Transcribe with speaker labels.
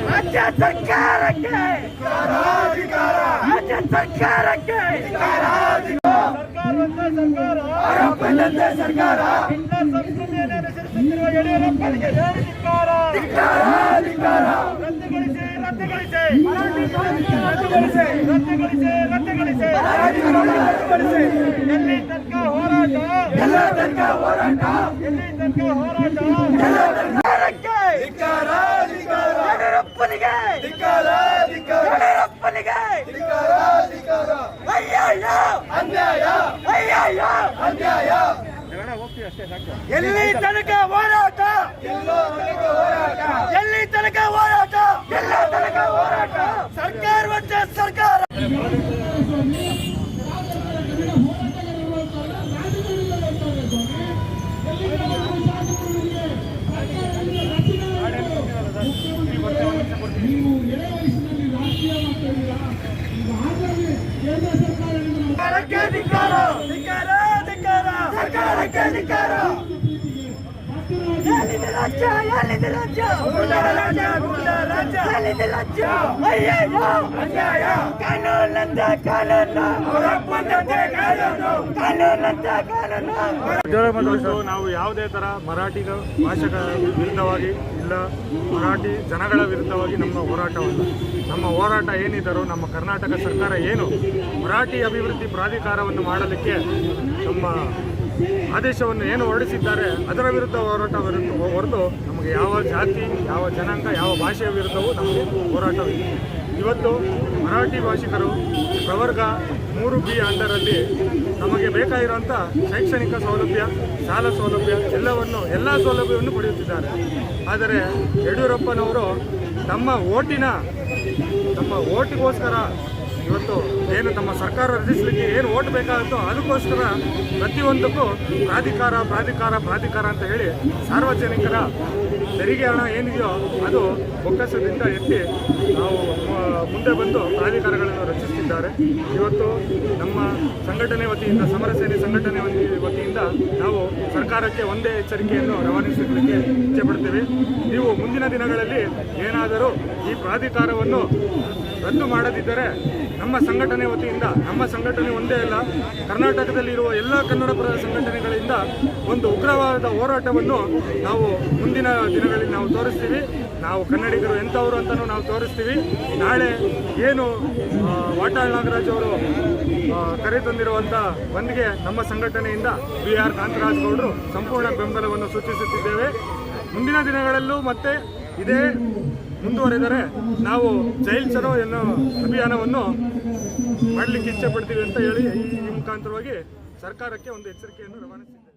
Speaker 1: ರಾಜ್ಯ ಸರ್ಕಾರಕ್ಕೆ ರಾಜ್ಯ ಸರ್ಕಾರಕ್ಕೆ ಸರ್ಕಾರ ಸಂಸ್ಕೃತಿಯನ್ನು ಅನುಸರಿಸುತ್ತಿರುವ ಯಡಿಯೂರಪ್ಪನಿಗೆ ರದ್ದುಗೊಳಿಸಿ ಎಲ್ಲಿ ತನಕ ಹೋರಾಟ ಯಡಿಯೂರಪ್ಪನಿಗೆ ಎಲ್ಲಿ ತನಕ ಹೋರಾಟ ಸರ್ಕಾರ ಸರ್ಕಾರ
Speaker 2: ನಾವು ಯಾವುದೇ ತರ ಮರಾಠಿ ಭಾಷೆಗಳ ವಿರುದ್ಧವಾಗಿ ಇಲ್ಲ ಮರಾಠಿ ಜನಗಳ ವಿರುದ್ಧವಾಗಿ ನಮ್ಮ ಹೋರಾಟವಲ್ಲ. ನಮ್ಮ ಹೋರಾಟ ಏನಿದ್ದರೂ ನಮ್ಮ ಕರ್ನಾಟಕ ಸರ್ಕಾರ ಏನು ಮರಾಠಿ ಅಭಿವೃದ್ಧಿ ಪ್ರಾಧಿಕಾರವನ್ನು ಮಾಡಲಿಕ್ಕೆ ನಮ್ಮ ಆದೇಶವನ್ನು ಏನು ಹೊರಡಿಸಿದ್ದಾರೆ ಅದರ ವಿರುದ್ಧ ಹೋರಾಟ ಹೊರತು ನಮಗೆ ಯಾವ ಜಾತಿ, ಯಾವ ಜನಾಂಗ, ಯಾವ ಭಾಷೆಯ ವಿರುದ್ಧವೂ ನಮಗೆ ಹೋರಾಟವಿದೆ. ಇವತ್ತು ಮರಾಠಿ ಭಾಷಿಕರು ಪ್ರವರ್ಗ 3B ಅಂಡರಲ್ಲಿ ನಮಗೆ ಬೇಕಾಗಿರುವಂಥ ಶೈಕ್ಷಣಿಕ ಸೌಲಭ್ಯ, ಶಾಲಾ ಸೌಲಭ್ಯ ಎಲ್ಲ ಸೌಲಭ್ಯವನ್ನು ಪಡೆಯುತ್ತಿದ್ದಾರೆ. ಆದರೆ ಯಡಿಯೂರಪ್ಪನವರು ನಮ್ಮ ಓಟಿಗೋಸ್ಕರ ಇವತ್ತು ಏನು ನಮ್ಮ ಸರ್ಕಾರ ರಚಿಸಲಿಕ್ಕೆ ಏನು ಓಟ್ ಬೇಕಾಗುತ್ತೋ ಅದಕ್ಕೋಸ್ಕರ ಪ್ರತಿಯೊಂದಕ್ಕೂ ಪ್ರಾಧಿಕಾರ ಅಂತ ಹೇಳಿ ಸಾರ್ವಜನಿಕರ ತೆರಿಗೆ ಹಣ ಏನಿದೆಯೋ ಅದು ಬೊಕ್ಕಸದಿಂದ ಎತ್ತಿ ನಾವು ಮುಂದೆ ಬಂದು ಪ್ರಾಧಿಕಾರಗಳನ್ನು ರಚಿಸುತ್ತಿದ್ದಾರೆ. ಇವತ್ತು ನಮ್ಮ ಸಂಘಟನೆ ವತಿಯಿಂದ, ಸಮರ ಸೇನೆ ಸಂಘಟನೆ ವತಿಯಿಂದ ನಾವು ಸರ್ಕಾರಕ್ಕೆ ಒಂದೇ ಎಚ್ಚರಿಕೆಯನ್ನು ರವಾನಿಸಲಿಕ್ಕೆ ಇಚ್ಛೆಪಡ್ತೇವೆ. ನೀವು ಮುಂದಿನ ದಿನಗಳಲ್ಲಿ ಏನಾದರೂ ಈ ಪ್ರಾಧಿಕಾರವನ್ನು ರದ್ದು ಮಾಡದಿದ್ದರೆ ನಮ್ಮ ಸಂಘಟನೆ ವತಿಯಿಂದ, ನಮ್ಮ ಸಂಘಟನೆ ಒಂದೇ ಅಲ್ಲ ಕರ್ನಾಟಕದಲ್ಲಿರುವ ಎಲ್ಲ ಕನ್ನಡಪರ ಸಂಘಟನೆಗಳಿಂದ ಒಂದು ಉಗ್ರವಾದ ಹೋರಾಟವನ್ನು ನಾವು ಮುಂದಿನ ದಿನಗಳಲ್ಲಿ ನಾವು ತೋರಿಸ್ತೀವಿ. ನಾವು ಕನ್ನಡಿಗರು ಎಂಥವರು ಅಂತಲೂ ನಾವು ತೋರಿಸ್ತೀವಿ. ನಾಳೆ ಏನು ವಾಟಾಳ್ ನಾಗರಾಜ್ ಅವರು ಕರೆ ತಂದಿರುವಂಥ ಬಂದ್ಗೆ ನಮ್ಮ ಸಂಘಟನೆಯಿಂದ BR ಕಾಂತರಾಜ್ ಗೌಡರು ಸಂಪೂರ್ಣ ಬೆಂಬಲವನ್ನು ಸೂಚಿಸುತ್ತಿದ್ದೇವೆ. ಮುಂದಿನ ದಿನಗಳಲ್ಲೂ ಮತ್ತೆ ಇದೇ ಮುಂದುವರೆದರೆ ನಾವು ಜೈಲ್ ಚಲೋ ಎನ್ನೋ ಅಭಿಯಾನವನ್ನು ಮಾಡಲಿಕ್ಕೆ ಇಚ್ಛೆ ಪಡ್ತೀವಿ ಅಂತ ಹೇಳಿ ಈ ಮುಖಾಂತರವಾಗಿ ಸರ್ಕಾರಕ್ಕೆ ಒಂದು ಎಚ್ಚರಿಕೆಯನ್ನು ರವಾನಿಸಿದ್ದೇವೆ.